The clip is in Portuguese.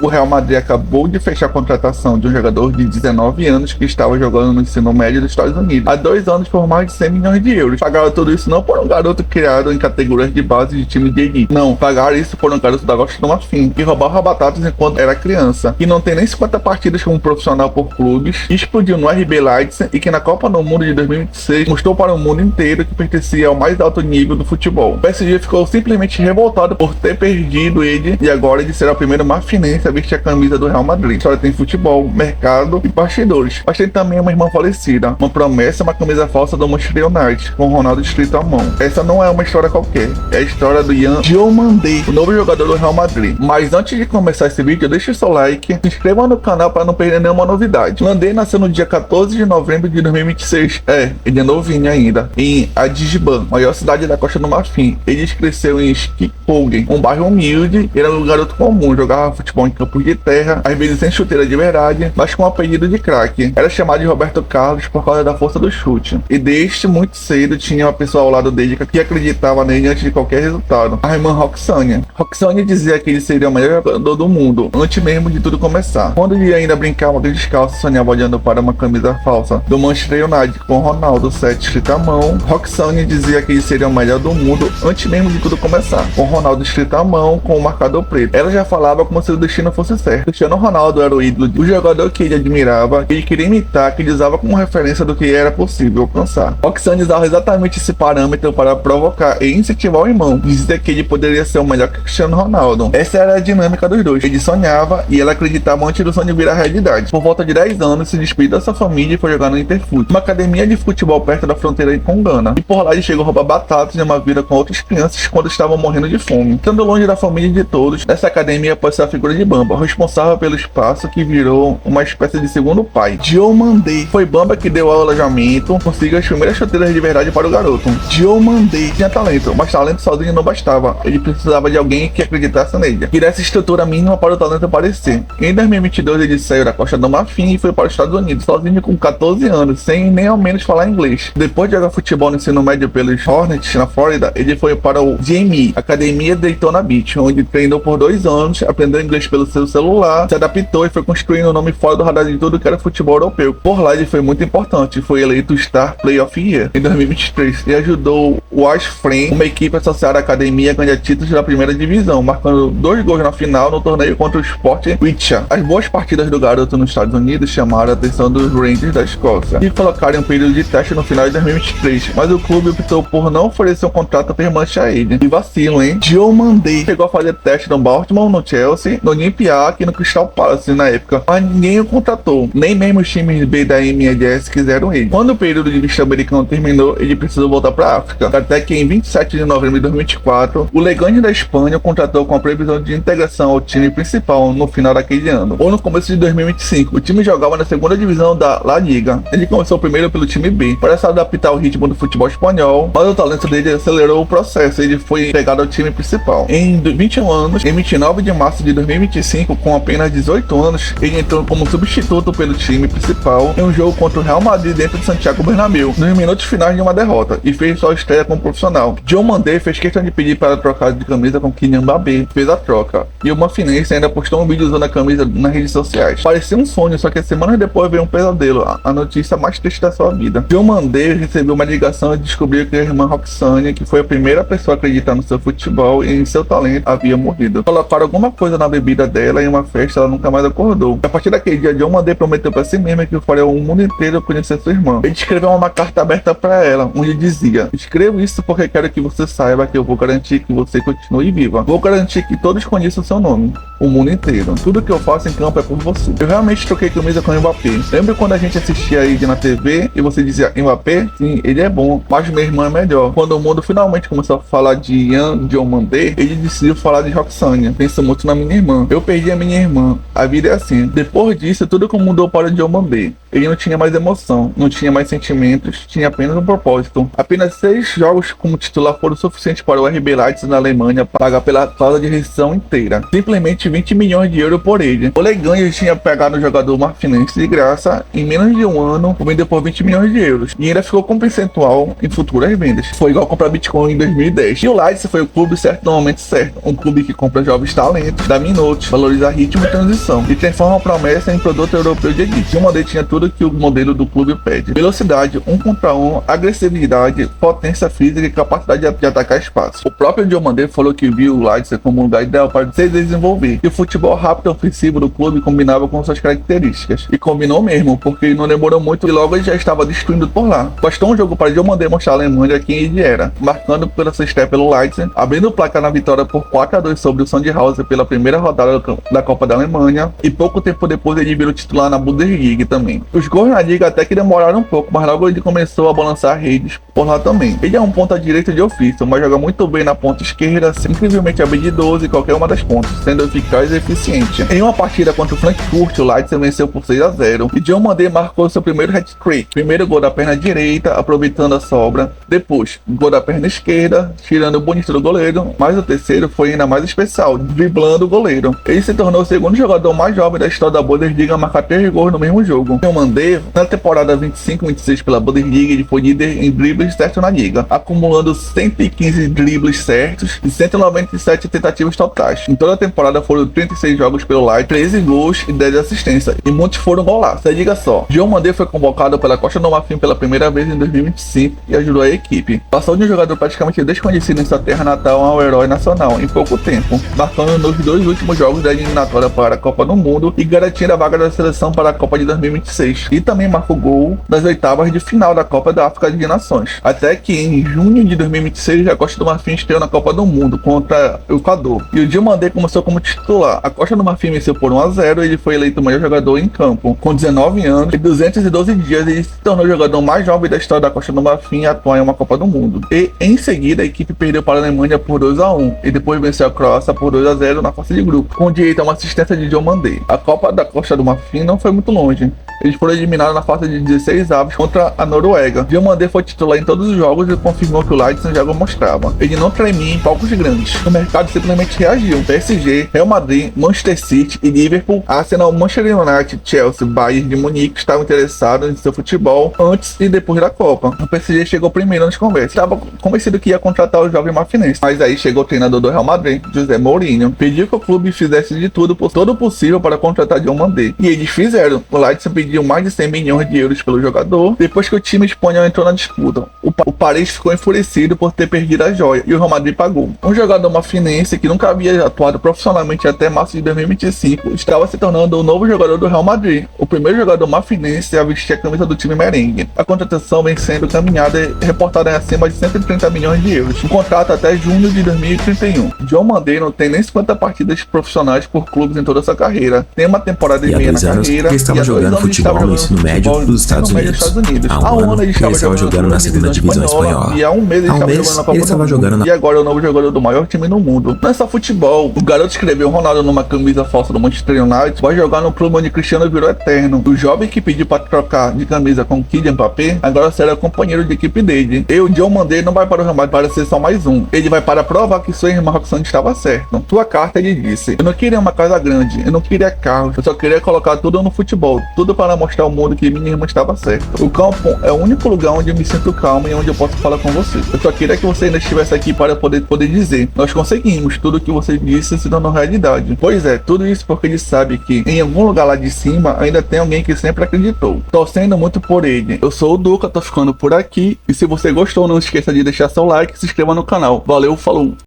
O Real Madrid acabou de fechar a contratação de um jogador de 19 anos que estava jogando no ensino médio dos Estados Unidos há 2 anos por mais de 100 milhões de euros. Pagaram tudo isso não por um garoto criado em categorias de base de time de elite. Não, pagaram isso por um garoto da Costa do Marfim, que roubava batatas enquanto era criança, que não tem nem 50 partidas como profissional por clubes, que explodiu no RB Leipzig e que na Copa do Mundo de 2026 mostrou para o mundo inteiro que pertencia ao mais alto nível do futebol. O PSG ficou simplesmente revoltado por ter perdido ele e agora ele será o primeiro marfinense a vestir a camisa do Real Madrid. A história tem futebol, mercado e bastidores, mas tem também uma irmã falecida, uma promessa e uma camisa falsa do Manchester United, com o Ronaldo escrito à mão. Essa não é uma história qualquer, é a história do Yan Diomandé, o novo jogador do Real Madrid. Mas antes de começar esse vídeo, deixe o seu like, se inscreva no canal para não perder nenhuma novidade. Landé nasceu no dia 14 de novembro de 2026, ele é novinho ainda, em Adisban, maior cidade da Costa do Marfim. Ele cresceu em Skikogem, um bairro humilde, era um garoto comum, jogava futebol em campos de terra, às vezes sem chuteira de verdade, mas com o apelido de craque. Era chamado de Roberto Carlos por causa da força do chute. E desde muito cedo tinha uma pessoa ao lado dele que acreditava nele antes de qualquer resultado, a irmã Roxânia. Roxânia dizia que ele seria o melhor jogador do mundo, antes mesmo de tudo começar. Quando ele ainda brincava de descalço, sonhava olhando para uma camisa falsa do Manchester United com Ronaldo 7 escrito à mão, Roxânia dizia que ele seria o melhor do mundo antes mesmo de tudo começar, com Ronaldo escrito à mão com o marcador preto. Ela já falava como se o destino fosse certo. Cristiano Ronaldo era o ídolo, o jogador que ele admirava, que ele queria imitar, que ele usava como referência do que era possível alcançar. Roxânia usava exatamente esse parâmetro para provocar e incentivar o irmão, dizia que ele poderia ser o melhor que Cristiano Ronaldo. Essa era a dinâmica dos dois. Ele sonhava e ela acreditava antes do sonho virar realidade. Por volta de 10 anos, se despediu da sua família e foi jogar no Interfoot, uma academia de futebol perto da fronteira com Gana. E por lá ele chegou a roubar batatas em uma vida com outras crianças quando estavam morrendo de fome. Estando longe da família de todos, essa academia pode ser a figura de Bamba, responsável pelo espaço que virou uma espécie de segundo pai. Diomandé. Foi Bamba que deu ao alojamento, conseguiu as primeiras chuteiras de verdade para o garoto. Diomandé tinha talento, mas talento sozinho não bastava. Ele precisava de alguém que acreditasse nele, que desse estrutura mínima para o talento aparecer. Em 2022 ele saiu da Costa do Marfim e foi para os Estados Unidos, sozinho com 14 anos, sem nem ao menos falar inglês. Depois de jogar futebol no ensino médio pelos Hornets na Flórida, ele foi para o GME, Academia Daytona Beach, onde treinou por 2 anos, aprendeu inglês pelo seu celular, se adaptou e foi construindo um nome fora do radar de tudo que era futebol europeu. Por lá ele foi muito importante, foi eleito Star Player of the Year em 2023 e ajudou o Ashframe, uma equipe associada à academia, a ganhar títulos da primeira divisão, marcando 2 gols na final no torneio contra o Sport Witcher. As boas partidas do garoto nos Estados Unidos chamaram a atenção dos Rangers da Escócia e colocaram um período de teste no final de 2023, mas o clube optou por não oferecer um contrato permanente a ele. E vacilo, hein? Diomandé chegou a fazer teste no Baltimore, no Chelsea, no Olympiacos e no Crystal Palace na época, mas ninguém o contratou, nem mesmo os times B da MLS quiseram ele. Quando o período de visto americano terminou, ele precisou voltar para a África, até que em 27 de novembro de 2024, o Leganés da Espanha o contratou com a previsão de integração ao time principal no final daquele ano, ou no começo de 2025. O time jogava na segunda divisão da La Liga. Ele começou primeiro pelo time B, para se adaptar ao ritmo do futebol espanhol, mas o talento dele acelerou o processo e ele foi pegado ao time principal. Em 21 anos, em 29 de março de 2025, com apenas 18 anos, ele entrou como substituto pelo time principal em um jogo contra o Real Madrid dentro de Santiago Bernabéu, nos minutos finais de uma derrota, e fez sua estreia como profissional. Diomandé fez questão de pedir para trocar de camisa com Kylian Mbappé, fez a troca, e o Manfinense ainda postou um vídeo usando a camisa nas redes sociais. Parecia um sonho, só que semanas depois veio um pesadelo, a notícia mais triste da sua vida. Diomandé recebeu uma ligação e descobriu que a irmã Roxânia, que foi a primeira pessoa a acreditar no seu futebol e em seu talento, havia morrido. Colocaram alguma coisa na bebida dela em uma festa, ela nunca mais acordou. A partir daquele dia, Diomandé prometeu para si mesma que faria o mundo inteiro conhecer sua irmã. Ele escreveu uma carta aberta para ela, onde dizia: escrevo isso porque quero que você saiba que eu vou garantir que você continue viva. Vou garantir que todos conheçam seu nome, o mundo inteiro. Tudo que eu faço em campo é por você. Eu realmente troquei camisa com o Mbappé. Lembra quando a gente assistia ele na TV e você dizia: Mbappé? Sim, ele é bom, mas minha irmã é melhor. Quando o mundo finalmente começou a falar de Yan Diomandé, ele decidiu falar de Roxânia. Penso muito na minha irmã. Eu perdi a minha irmã. A vida é assim. Depois disso, tudo que mudou para o Diomandé. Ele não tinha mais emoção, não tinha mais sentimentos, tinha apenas um propósito. Apenas 6 jogos como titular foram suficientes para o RB Leipzig na Alemanha pagar pela cláusula de rescisão inteira. Simplesmente 20 milhões de euros por ele. O Leganés tinha pegado o jogador marfinense de graça em menos de um ano, vendeu por 20 milhões de euros. E ainda ficou com percentual em futuras vendas. Foi igual comprar Bitcoin em 2010. E o Leipzig foi o clube certo no momento certo. Um clube que compra jovens talentos, dá minutos, valoriza ritmo e transição, e transforma a promessa em produto europeu de elite. Diomandé tinha tudo que o modelo do clube pede: velocidade, 1 contra 1, agressividade, potência física e capacidade de atacar espaço. O próprio Diomandé falou que viu o Leicester como um lugar ideal para se desenvolver, e o futebol rápido e ofensivo do clube combinava com suas características. E combinou mesmo, porque não demorou muito e logo ele já estava destruindo por lá. Bastou um jogo para Diomandé mostrar à Alemanha quem ele era, marcando pela sua estreia pelo Leicester, abrindo o placar na vitória por 4-2 sobre o Sandhausen pela primeira rodada da Copa da Alemanha, e pouco tempo depois ele virou titular na Bundesliga também. Os gols na liga até que demoraram um pouco, mas logo ele começou a balançar redes por lá também. Ele é um ponta direita de ofício, mas joga muito bem na ponta esquerda, incrivelmente habilidoso em qualquer uma das pontas, sendo eficaz e eficiente. Em uma partida contra o Frankfurt, o Leicester venceu por 6-0 e Diomandé marcou seu primeiro hat-trick. Primeiro gol da perna direita, aproveitando a sobra. Depois, gol da perna esquerda, tirando o bonito do goleiro. Mas o terceiro foi ainda mais especial, driblando o goleiro. Ele se tornou o segundo jogador mais jovem da história da Bundesliga a marcar 3 gols no mesmo jogo. Diomandé, na temporada 25-26 pela Bundesliga, ele foi líder em dribles certos na liga, acumulando 115 dribles certos e 197 tentativas totais. Em toda a temporada foram 36 jogos pelo Leicester, 13 gols e 10 assistências, e muitos foram golaços. Se liga só, Diomandé foi convocado pela Costa do Marfim pela primeira vez em 2025 e ajudou a equipe. Passou de um jogador praticamente desconhecido em sua terra natal a um herói nacional em pouco tempo, marcando nos 2 últimos jogos da eliminatória para a Copa do Mundo e garantindo a vaga da seleção para a Copa de 2026. E também marcou gol nas oitavas de final da Copa da África de Nações. Até que em junho de 2026 a Costa do Marfim estreou na Copa do Mundo contra o Equador. E o Diomandé começou como titular. A Costa do Marfim venceu por 1-0 e ele foi eleito o melhor jogador em campo. Com 19 anos e 212 dias, ele se tornou o jogador mais jovem da história da Costa do Marfim a atuar em uma Copa do Mundo. E em seguida a equipe perdeu para a Alemanha por 2-1 e depois venceu a Croácia por 2-0 na fase de grupo, com direito a uma assistência de Diomandé. A Copa da Costa do Marfim não foi muito longe. Eles foram eliminados na fase de 16 avos contra a Noruega. Diomandé foi titular em todos os jogos e confirmou que o Leicester já mostrava. Ele não tremia em palcos grandes. O mercado simplesmente reagiu. PSG, Real Madrid, Manchester City e Liverpool, Arsenal, Manchester United, Chelsea, Bayern de Munique estavam interessados em seu futebol antes e depois da Copa. O PSG chegou primeiro nas conversas. Estava convencido que ia contratar o jovem marfinense. Mas aí chegou o treinador do Real Madrid, José Mourinho, pediu que o clube fizesse de tudo possível para contratar Diomandé. E eles fizeram. O Leicester pediu mais de 100 milhões de euros pelo jogador, depois que o time espanhol entrou na disputa. O Paris ficou enfurecido por ter perdido a joia, e o Real Madrid pagou. Um jogador marfinense que nunca havia atuado profissionalmente até março de 2025, estava se tornando o novo jogador do Real Madrid, o primeiro jogador marfinense a vestir a camisa do time merengue. A contratação vem sendo caminhada e reportada em acima de 130 milhões de euros, um contrato até junho de 2031. Diomandé não tem nem 50 partidas profissionais por clubes em toda a sua carreira. Tem uma temporada e meia na carreira, estava jogando futebol no ensino médio dos Estados Unidos. Há um ano ele estava jogando na segunda divisão espanhola. E há um mês ele estava jogando na Copa do Mundo. E agora é o novo jogador do maior time no mundo. Não é só futebol. O garoto escreveu Ronaldo numa camisa falsa do Manchester United, vai jogar no clube onde Cristiano virou eterno. O jovem que pediu para trocar de camisa com Kylian Mbappé agora será companheiro de equipe dele. E o Diomandé não vai para o Real Madrid para ser só mais um. Ele vai para provar que seu irmão Roxane estava certo. Sua carta ele disse: eu não queria uma casa grande, eu não queria carros, eu só queria colocar tudo no futebol, tudo para mostrar ao mundo que minha irmã estava certa. O campo é o único lugar onde eu me sinto calmo e onde eu posso falar com você. Eu só queria que você ainda estivesse aqui para poder dizer: nós conseguimos, tudo que você disse se tornou realidade. Pois é, tudo isso porque ele sabe que em algum lugar lá de cima ainda tem alguém que sempre acreditou. Torcendo muito por ele. Eu sou o Duca, tô ficando por aqui. E se você gostou, não esqueça de deixar seu like e se inscreva no canal. Valeu, falou!